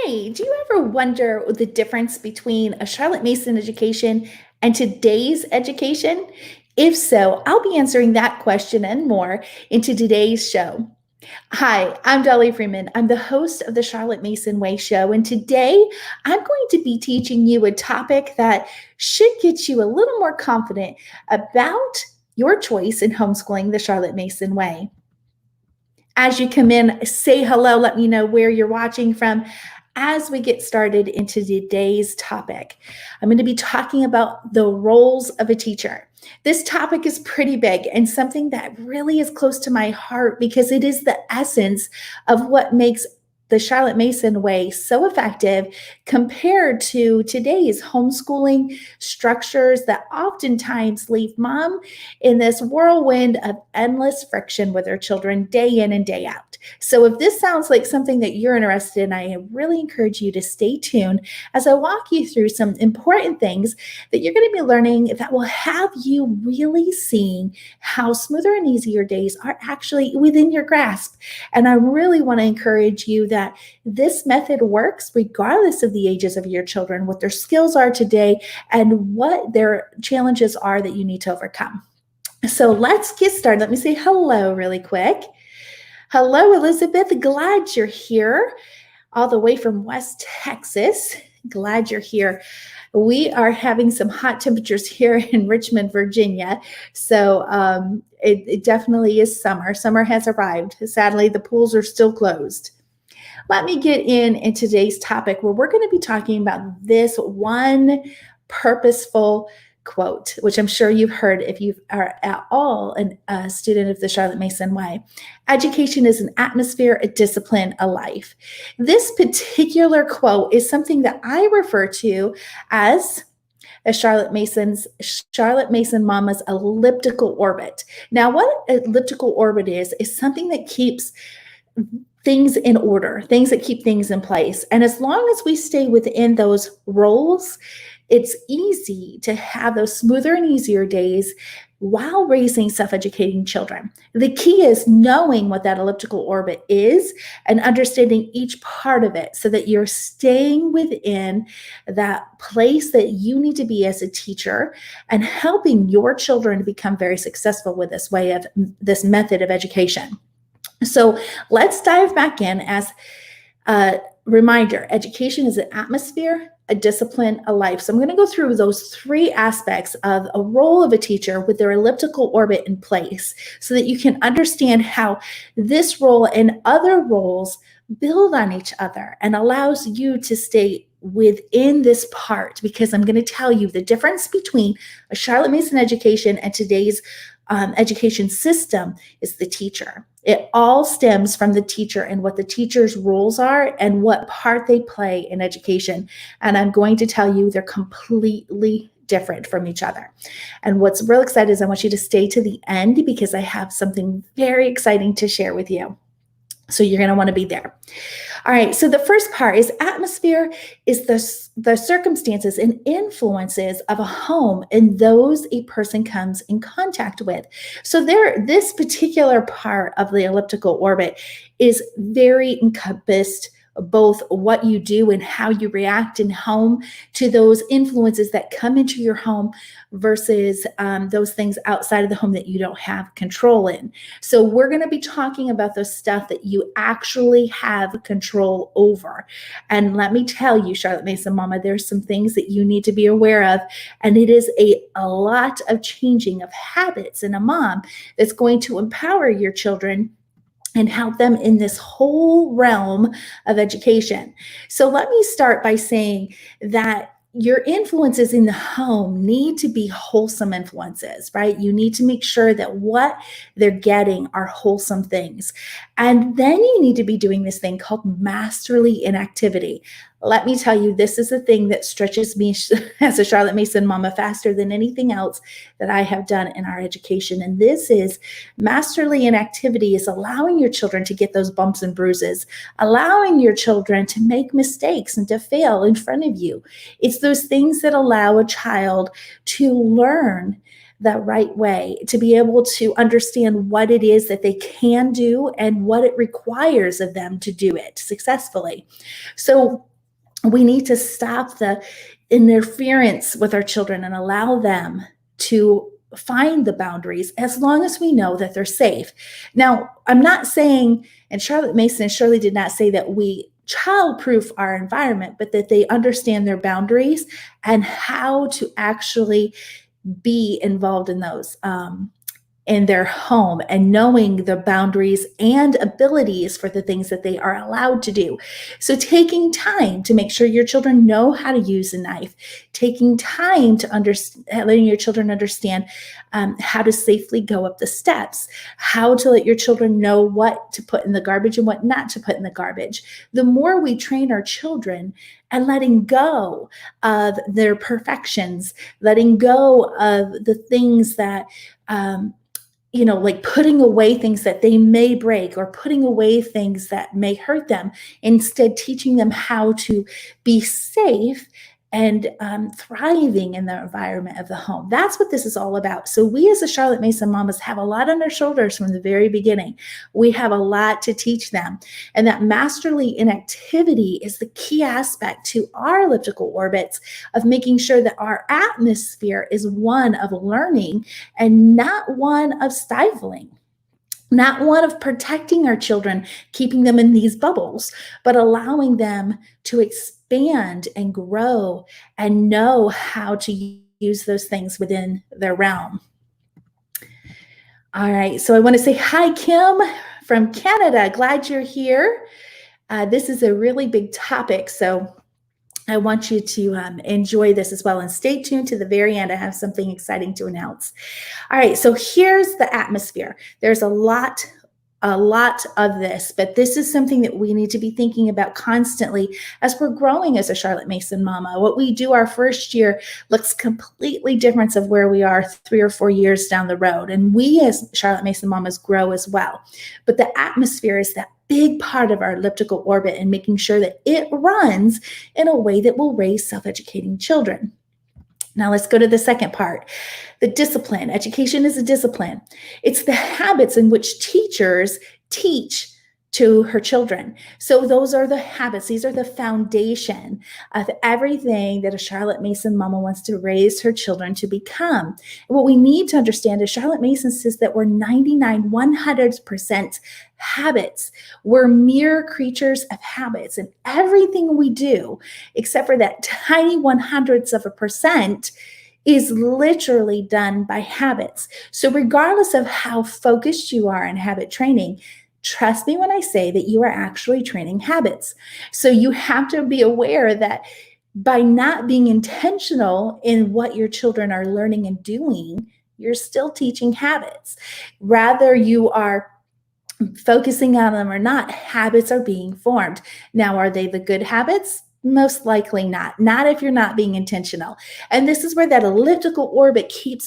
Hey, do you ever wonder the difference between a Charlotte Mason education and today's education? If so, I'll be answering that question and more into today's show. Hi, I'm Dollie Freeman. I'm the host of the Charlotte Mason Way Show, and today I'm going to be teaching you a topic that should get you a little more confident about your choice in homeschooling the Charlotte Mason Way. As you come in, say hello, let me know where you're watching from. As we get started into today's topic, I'm going to be talking about the roles of a teacher. This topic is pretty big and something that really is close to my heart because it is the essence of what makes the Charlotte Mason way so effective compared to today's homeschooling structures that oftentimes leave mom in this whirlwind of endless friction with her children day in and day out. So if this sounds like something that you're interested in, I really encourage you to stay tuned as I walk you through some important things that you're going to be learning that will have you really seeing how smoother and easier days are actually within your grasp. And I really want to encourage you that this method works regardless of the ages of your children, what their skills are today, and what their challenges are that you need to overcome. So let's get started. Let me say hello really quick. Hello, Elizabeth. Glad you're here all the way from West Texas. Glad you're here. We are having some hot temperatures here in Richmond, Virginia. So it definitely is summer. Summer has arrived. Sadly, the pools are still closed. Let me get in today's topic where we're going to be talking about this one purposeful quote, which I'm sure you've heard if you are at all a student of the Charlotte Mason Way. Education is an atmosphere, a discipline, a life. This particular quote is something that I refer to as Charlotte Mason Mama's elliptical orbit. Now, what elliptical orbit is something that keeps things in order, things that keep things in place. And as long as we stay within those roles, it's easy to have those smoother and easier days while raising self-educating children. The key is knowing what that elliptical orbit is and understanding each part of it so that you're staying within that place that you need to be as a teacher and helping your children to become very successful with this method of education. So let's dive back in as a reminder. Education is an atmosphere, a discipline, a life. So I'm going to go through those three aspects of a role of a teacher with their elliptical orbit in place so that you can understand how this role and other roles build on each other and allows you to stay within this part, because I'm going to tell you the difference between a Charlotte Mason education and today's education system is the teacher. It all stems from the teacher and what the teacher's roles are and what part they play in education. And I'm going to tell you they're completely different from each other. And what's real exciting is I want you to stay to the end because I have something very exciting to share with you. So you're going to want to be there. All right. So the first part is atmosphere is the circumstances and influences of a home and those a person comes in contact with. So this particular part of the elliptical orbit is very encompassed both what you do and how you react in home to those influences that come into your home versus those things outside of the home that you don't have control in. So we're going to be talking about the stuff that you actually have control over. And let me tell you, Charlotte Mason Mama, there's some things that you need to be aware of. And it is a lot of changing of habits in a mom that's going to empower your children and help them in this whole realm of education. So let me start by saying that your influences in the home need to be wholesome influences, right? You need to make sure that what they're getting are wholesome things. And then you need to be doing this thing called masterly inactivity. Let me tell you, this is a thing that stretches me as a Charlotte Mason Mama faster than anything else that I have done in our education. And this is masterly inactivity is allowing your children to get those bumps and bruises, allowing your children to make mistakes and to fail in front of you. It's those things that allow a child to learn the right way, to be able to understand what it is that they can do and what it requires of them to do it successfully. So We need to stop the interference with our children and allow them to find the boundaries as long as we know that they're safe. Now, I'm not saying, and Charlotte Mason and Shirley did not say that we childproof our environment, but that they understand their boundaries and how to actually be involved in those. In their home, and knowing the boundaries and abilities for the things that they are allowed to do. So taking time to make sure your children know how to use a knife, taking time to letting your children understand how to safely go up the steps, how to let your children know what to put in the garbage and what not to put in the garbage. The more we train our children and letting go of their perfections, letting go of the things that like putting away things that they may break or putting away things that may hurt them, instead teaching them how to be safe and thriving in the environment of the home. That's what this is all about. So we as the Charlotte Mason mamas have a lot on our shoulders from the very beginning. We have a lot to teach them. And that masterly inactivity is the key aspect to our elliptical orbits of making sure that our atmosphere is one of learning and not one of stifling. Not one of protecting our children, keeping them in these bubbles, but allowing them to expand and grow and know how to use those things within their realm. All right, so I want to say hi, Kim from Canada. Glad you're here. This is a really big topic, so I want you to enjoy this as well, and stay tuned to the very end. I have something exciting to announce. All right, so here's the atmosphere. There's a lot of this, but this is something that we need to be thinking about constantly as we're growing as a Charlotte Mason mama. What we do our first year looks completely different of where we are 3 or 4 years down the road. And we as Charlotte Mason mamas grow as well. But the atmosphere is that big part of our elliptical orbit, and making sure that it runs in a way that will raise self-educating children. Now let's go to the second part. The discipline. Education is a discipline. It's the habits in which teachers teach to her children. So those are the habits. These are the foundation of everything that a Charlotte Mason mama wants to raise her children to become. And what we need to understand is Charlotte Mason says that we're 100% habits. We're mere creatures of habits, and everything we do, except for that tiny 100% is literally done by habits. So regardless of how focused you are in habit training, trust me when I say that you are actually training habits. So you have to be aware that by not being intentional in what your children are learning and doing, you're still teaching habits. Rather you are focusing on them or not, habits are being formed. Now, are they the good habits? Most likely not. Not if you're not being intentional. And this is where that elliptical orbit keep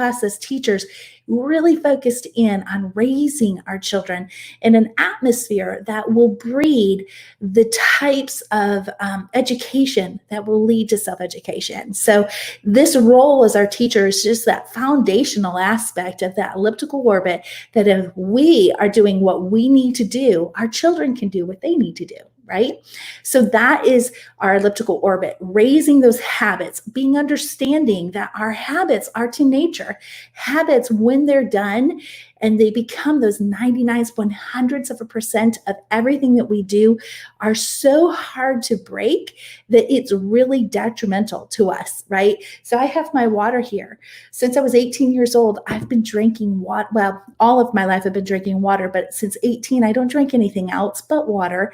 us as teachers really focused in on raising our children in an atmosphere that will breed the types of education that will lead to self-education. So this role as our teacher is just that foundational aspect of that elliptical orbit, that if we are doing what we need to do, our children can do what they need to do. Right? So that is our elliptical orbit, raising those habits, being understanding that our habits are to nature. Habits, when they're done and they become those 99.100% of everything that we do, are so hard to break that it's really detrimental to us, right? So I have my water here. Since I was 18 years old, I've been drinking water. Well, all of my life I've been drinking water, but since 18, I don't drink anything else but water.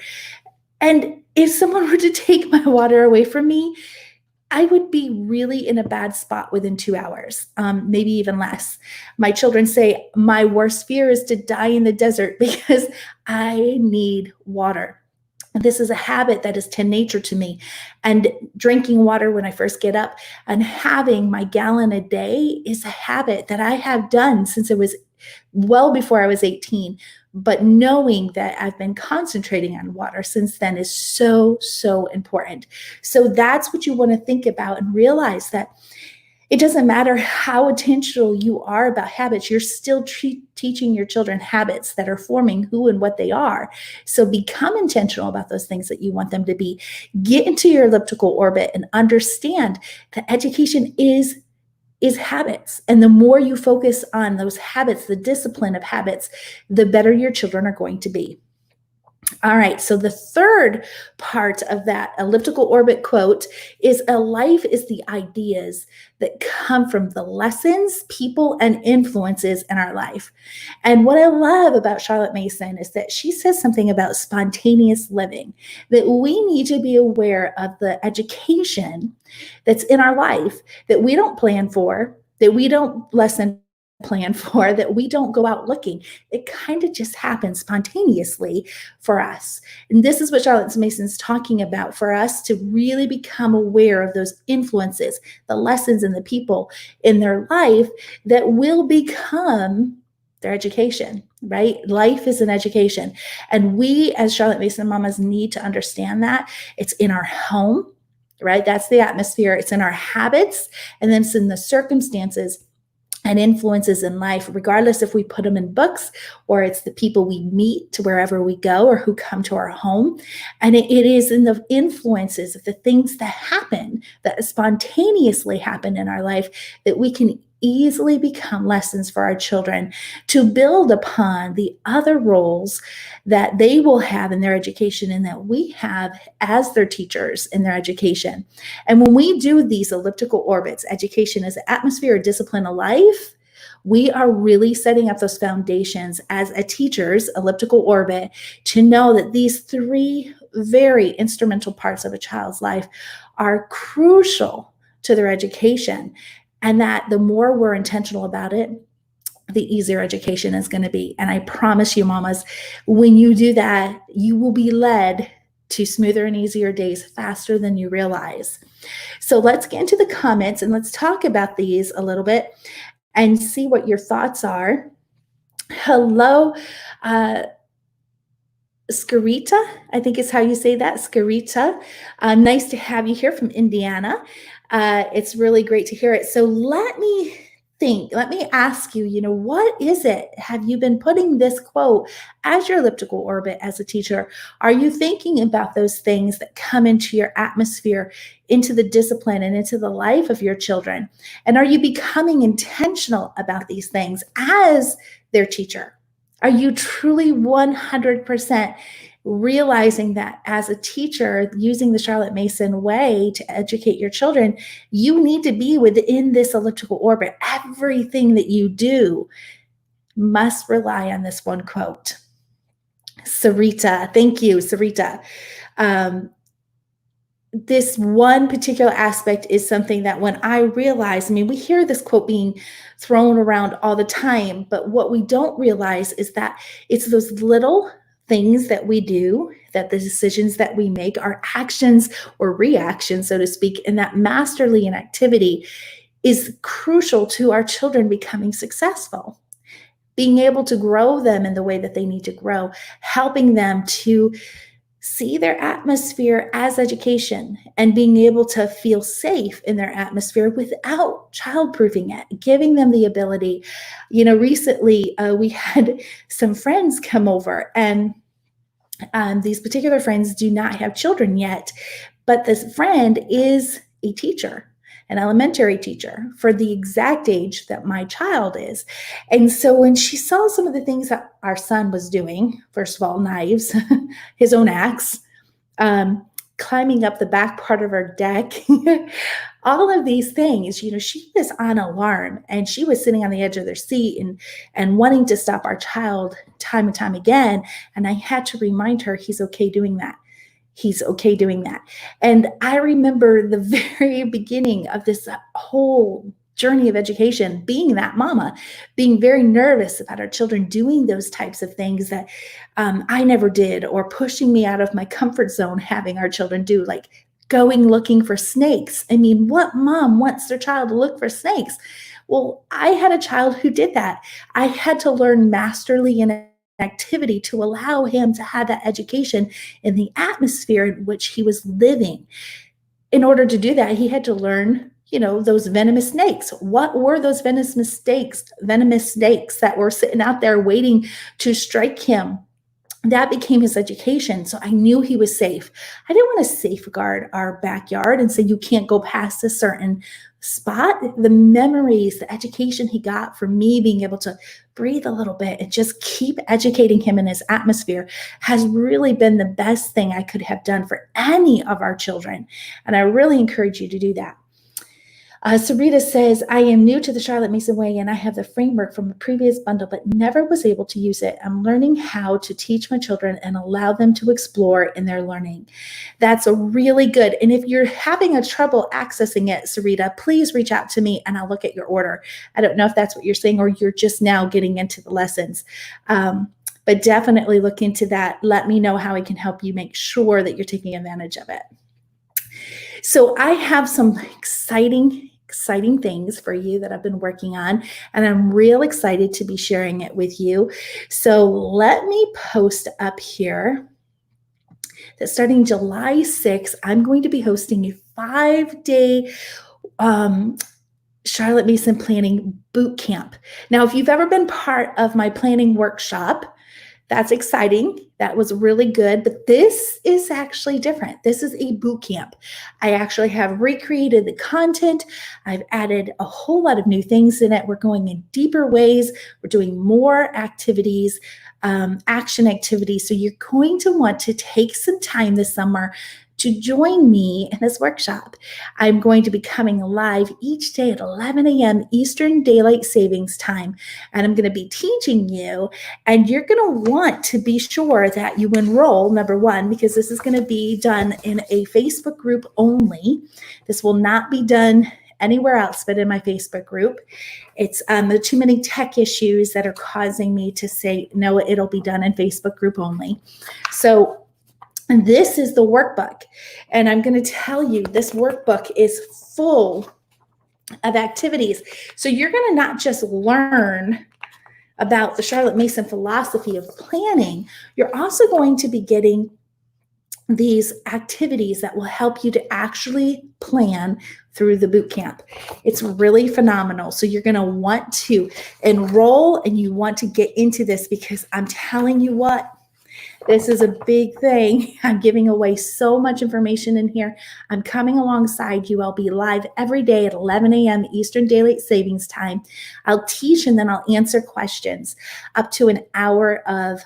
And if someone were to take my water away from me, I would be really in a bad spot within 2 hours, maybe even less. My children say my worst fear is to die in the desert because I need water. This is a habit that is to nature to me. And drinking water when I first get up and having my gallon a day is a habit that I have done since it was well before I was 18. But knowing that I've been concentrating on water since then is so, so important. So that's what you want to think about and realize that It doesn't matter how intentional you are about habits, you're still teaching your children habits that are forming who and what they are. So become intentional about those things that you want them to be. Get into your elliptical orbit and understand that education is habits. And the more you focus on those habits, the discipline of habits, the better your children are going to be. All right, so the third part of that elliptical orbit quote is a life is the ideas that come from the lessons, people, and influences in our life. And what I love about Charlotte Mason is that she says something about spontaneous living, that we need to be aware of the education that's in our life that we don't plan for, that we don't lesson plan for, that we don't go out looking. It kind of just happens spontaneously for us. And this is what Charlotte Mason's talking about, for us to really become aware of those influences, the lessons and the people in their life that will become their education, right? Life is an education. And we as Charlotte Mason mamas need to understand that. It's in our home, right? That's the atmosphere. It's in our habits, and then it's in the circumstances and influences in life, regardless if we put them in books or it's the people we meet to wherever we go or who come to our home. And it is in the influences of the things that happen, that spontaneously happen in our life, that we can easily become lessons for our children to build upon the other roles that they will have in their education and that we have as their teachers in their education. And when we do these elliptical orbits, education as an atmosphere, a discipline, a life, we are really setting up those foundations as a teacher's elliptical orbit to know that these three very instrumental parts of a child's life are crucial to their education. And that the more we're intentional about it, the easier education is going to be. And I promise you, mamas, when you do that, you will be led to smoother and easier days faster than you realize. So let's get into the comments and let's talk about these a little bit and see what your thoughts are. Hello, Scarita, I think is how you say that, Scarita. Nice to have you here from Indiana. It's really great to hear it. So let me ask you, what is it? Have you been putting this quote as your elliptical orbit as a teacher? Are you thinking about those things that come into your atmosphere, into the discipline and into the life of your children? And are you becoming intentional about these things as their teacher? Are you truly 100% realizing that as a teacher, using the Charlotte Mason way to educate your children, you need to be within this elliptical orbit? Everything that you do must rely on this one quote. Sarita, thank you, Sarita. This one particular aspect is something that when I realized, we hear this quote being thrown around all the time, but what we don't realize is that it's those little things that we do, that the decisions that we make, our actions or reactions, so to speak, and that masterly in activity is crucial to our children becoming successful, being able to grow them in the way that they need to grow, helping them to see their atmosphere as education and being able to feel safe in their atmosphere without childproofing it, giving them the ability. Recently we had some friends come over, and these particular friends do not have children yet, but this friend is a teacher, an elementary teacher for the exact age that my child is. And so when she saw some of the things that our son was doing, first of all, knives, his own axe, climbing up the back part of our deck, all of these things, she was on alarm, and she was sitting on the edge of their seat and wanting to stop our child time and time again. And I had to remind her, he's okay doing that. He's okay doing that. And I remember the very beginning of this whole journey of education, being that mama, being very nervous about our children doing those types of things that I never did, or pushing me out of my comfort zone, having our children do, like going looking for snakes. What mom wants their child to look for snakes? Well, I had a child who did that. I had to learn masterly in activity to allow him to have that education in the atmosphere in which he was living. In order to do that, he had to learn those venomous snakes. What were those venomous snakes that were sitting out there waiting to strike him? That became his education. So I knew he was safe. I didn't want to safeguard our backyard and say, you can't go past a certain spot. The memories, the education he got from me being able to breathe a little bit and just keep educating him in his atmosphere has really been the best thing I could have done for any of our children. And I really encourage you to do that. Sarita says, I am new to the Charlotte Mason way and I have the framework from a previous bundle, but never was able to use it. I'm learning how to teach my children and allow them to explore in their learning. That's a really good. And if you're having a trouble accessing it, Sarita, please reach out to me and I'll look at your order. I don't know if that's what you're saying or you're just now getting into the lessons. But definitely look into that. Let me know how I can help you make sure that you're taking advantage of it. So I have some exciting things for you that I've been working on, and I'm real excited to be sharing it with you. So let me post up here that starting July 6th, I'm going to be hosting a 5-day Charlotte Mason Planning Boot Camp. Now, if you've ever been part of my planning workshop, that's exciting. That was really good, but this is actually different. This is a boot camp. I actually have recreated the content. I've added a whole lot of new things in it. We're going in deeper ways. We're doing more activities, action activities. So you're going to want to take some time this summer to join me in this workshop. I'm going to be coming live each day at 11 a.m. Eastern Daylight Savings Time, and I'm going to be teaching you, and you're going to want to be sure that you enroll, number one, because this is going to be done in a Facebook group only. This will not be done anywhere else but in my Facebook group. It's the too many tech issues that are causing me to say, no, it'll be done in Facebook group only. So and this is the workbook. And I'm going to tell you, this workbook is full of activities. So you're going to not just learn about the Charlotte Mason philosophy of planning, you're also going to be getting these activities that will help you to actually plan through the boot camp. It's really phenomenal. So you're going to want to enroll and you want to get into this because I'm telling you what, this is a big thing. I'm giving away so much information in here. I'm coming alongside you. I'll be live every day at 11 a.m. Eastern Daylight Savings Time. I'll teach and then I'll answer questions up to an hour of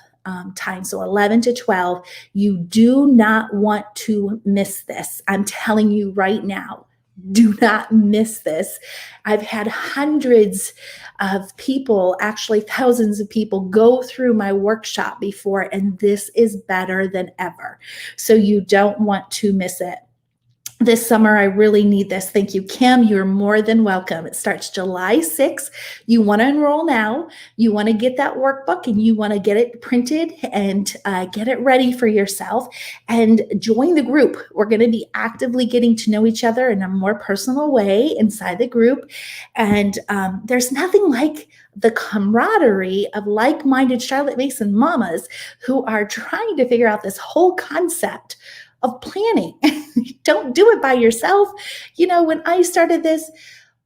time. So 11 to 12. You do not want to miss this. I'm telling you right now. Do not miss this. I've had hundreds of people, actually thousands of people, go through my workshop before, and this is better than ever. So you don't want to miss it. This summer, I really need this. Thank you, Kim. You're more than welcome. It starts July 6th. You want to enroll now. You want to get that workbook and you want to get it printed and get it ready for yourself and join the group. We're going to be actively getting to know each other in a more personal way inside the group. And there's nothing like the camaraderie of like-minded Charlotte Mason mamas who are trying to figure out this whole concept of planning. Don't do it by yourself. You know, when I started this,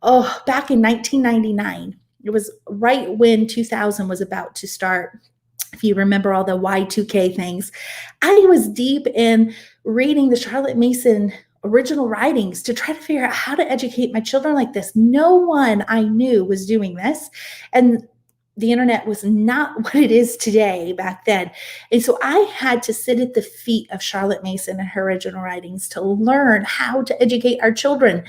back in 1999, it was right when 2000 was about to start. If you remember all the Y2K things, I was deep in reading the Charlotte Mason original writings to try to figure out how to educate my children like this. No one I knew was doing this. And the internet was not what it is today back then. And so I had to sit at the feet of Charlotte Mason and her original writings to learn how to educate our children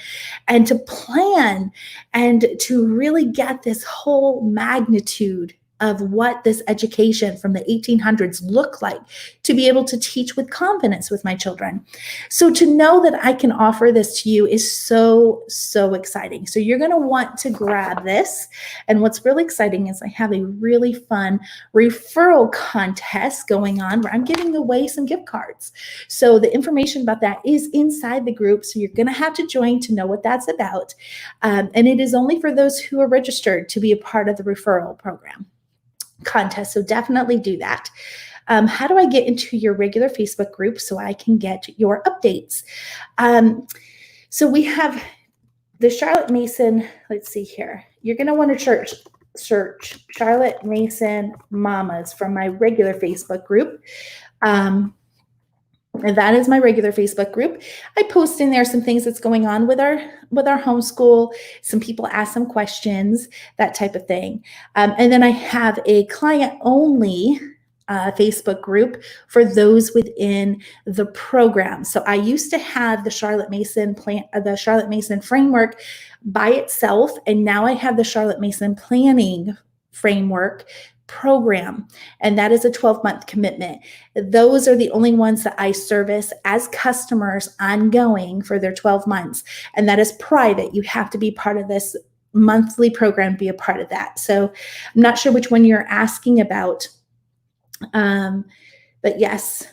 and to plan and to really get this whole magnitude of what this education from the 1800s looked like to be able to teach with confidence with my children. So to know that I can offer this to you is so, so exciting. So you're going to want to grab this. And what's really exciting is I have a really fun referral contest going on where I'm giving away some gift cards. So the information about that is inside the group. So you're going to have to join to know what that's about. And it is only for those who are registered to be a part of the referral program contest. So definitely do that. How do I get into your regular Facebook group so I can get your updates? So we have the Charlotte Mason, let's see here. You're going to want to search Charlotte Mason Mamas from my regular Facebook group. And that is my regular Facebook group. I post in there some things that's going on with our homeschool. Some people ask some questions, that type of thing. And then I have a client only Facebook group for those within the program. So I used to have the Charlotte Mason framework by itself, and now I have the Charlotte Mason planning framework program, and that is a 12-month commitment. Those are the only ones that I service as customers ongoing for their 12 months, and that is private. You have to be part of this monthly program, be a part of that. So I'm not sure which one you're asking about, but yes,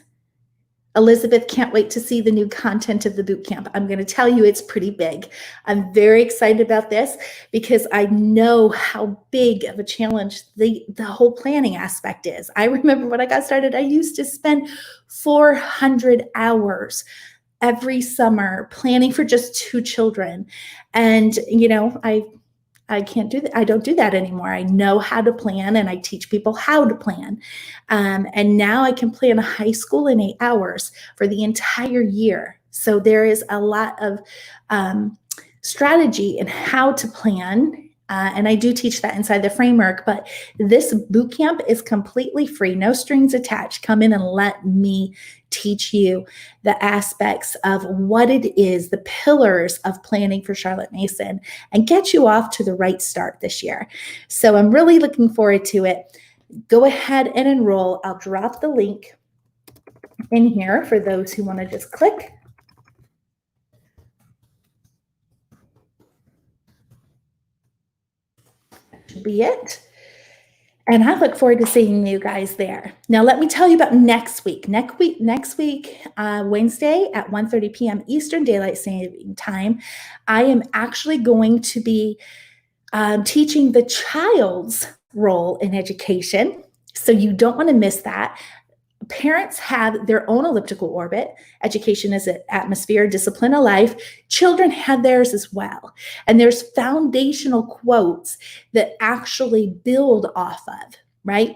Elizabeth can't wait to see the new content of the boot camp. I'm going to tell you it's pretty big. I'm very excited about this because I know how big of a challenge the whole planning aspect is. I remember when I got started, I used to spend 400 hours every summer planning for just 2 children. And, I can't do that. I don't do that anymore. I know how to plan, and I teach people how to plan. And now I can plan a high school in 8 hours for the entire year. So there is a lot of strategy in how to plan. And I do teach that inside the framework, but this boot camp is completely free, no strings attached. Come in and let me teach you the aspects of what it is, the pillars of planning for Charlotte Mason, and get you off to the right start this year. So I'm really looking forward to it. Go ahead and enroll. I'll drop the link in here for those who want to just click. Should be it. And I look forward to seeing you guys there. Now, let me tell you about next week. Next week, Wednesday at 1:30 p.m. Eastern Daylight Saving Time, I am actually going to be teaching the child's role in education. So you don't want to miss that. Parents have their own elliptical orbit. Education is an atmosphere, discipline of life. Children have theirs as well. And there's foundational quotes that actually build off of, right?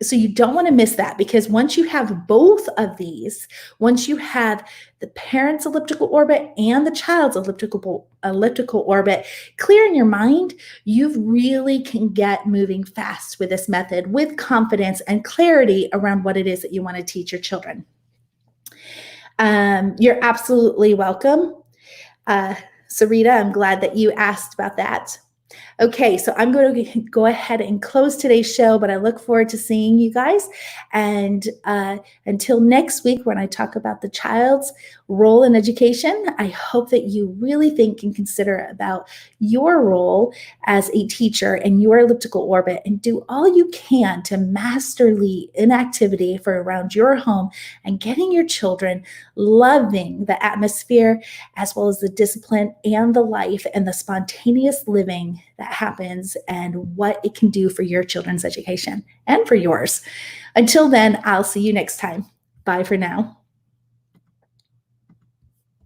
So you don't want to miss that, because once you have both of these, once you have the parent's elliptical orbit and the child's elliptical orbit clear in your mind, you really can get moving fast with this method with confidence and clarity around what it is that you want to teach your children. You're absolutely welcome. Sarita, I'm glad that you asked about that. Okay, so I'm going to go ahead and close today's show, but I look forward to seeing you guys. And until next week, when I talk about the child's role in education, I hope that you really think and consider about your role as a teacher in your elliptical orbit, and do all you can to masterly inactivity for around your home and getting your children loving the atmosphere, as well as the discipline and the life and the spontaneous living that happens, and what it can do for your children's education and for yours. Until then, I'll see you next time. Bye for now.